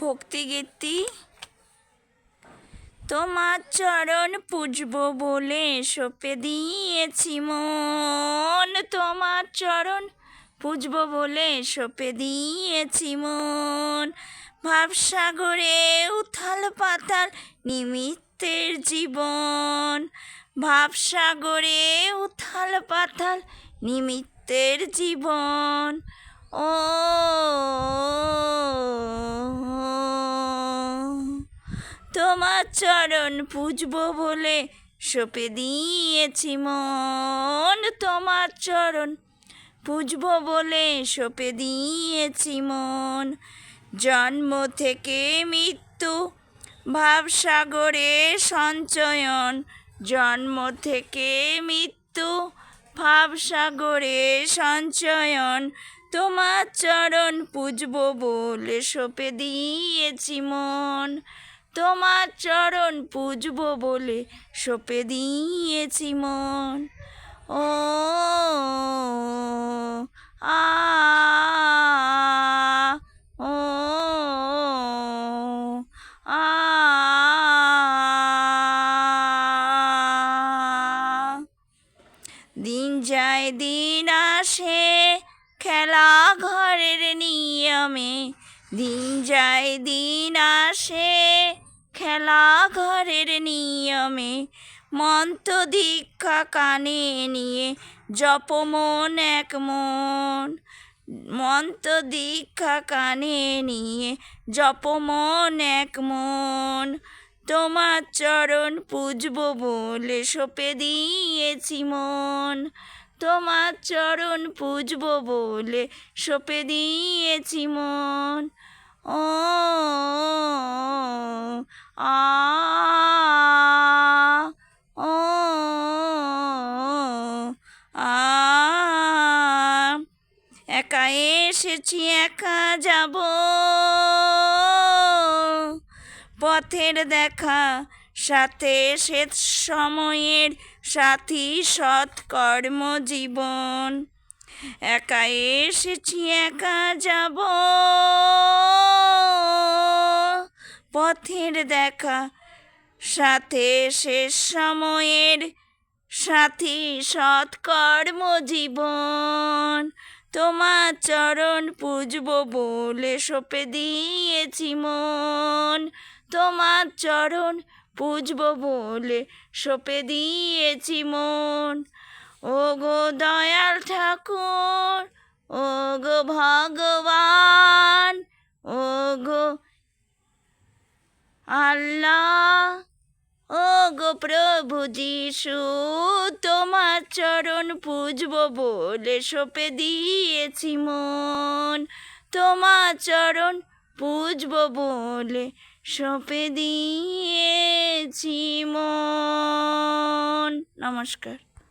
ভক্তিগীতি। তোমার চরণ পুজব বলে সঁপে দিয়েছি মন, তোমার চরণ পুজব বলে সঁপে দিয়েছি মন। ভাবসাগরে উথাল পাতাল নিমিত্তের জীবন, ভাবসাগরে উথাল পাতাল নিমিত্তের জীবন। ও তোমার চরণ পুজব বলে সঁপে দিয়েছি মন, তোমার চরণ পুজব বলে সঁপে দিয়েছি মন। জন্ম থেকে মৃত্যু ভাবসাগরে সঞ্চয়ন, জন্ম থেকে মৃত্যু ভাবসাগরে সঞ্চয়ন। তোমার চরণ পুজব বলে সঁপে দিয়েছি মন, তোমার চরণ পুজব বলে সঁপে দিয়েছি মন। ও আ ও আ দিন যায় দিন আসে খেলা ঘরের নিয়মে, দিন যায় দিন আসে খেলা ঘরের নিয়মে। মন্ত্র দীক্ষা কানে নিয়ে জপ মন এক মন, মন্ত্র দীক্ষা কানে নিয়ে জপ মন এক মন। তোমার চরণ পুজব বলে সঁপে দিয়েছি মন, তোমার চরণ পুজব বলে সঁপে দিয়েছি মন। ও আ ও আ একা এসেছি একা যাব, পথের দেখা সাথে শেষ সময়ের সাথী সৎকর্ম জীবন। একা এসেছি একা যাব, পথের দেখা সাথে শেষ সময়ের সাথী সৎকর্ম জীবন। তোমার চরণ পুজব বলে সঁপে দিয়েছি মন, তোমার চরণ পুজব বলে সঁপে দিয়েছি মন। ও গো দয়াল ঠাকুর, ও গো ভগবান, ও গো আল্লাহ, ও গো প্রভু যিশু, তোমার চরণ পুজব বলে সঁপে দিয়েছি মন, তোমার চরণ পুজব বলে সঁপে দিয়েছি মন। নমস্কার।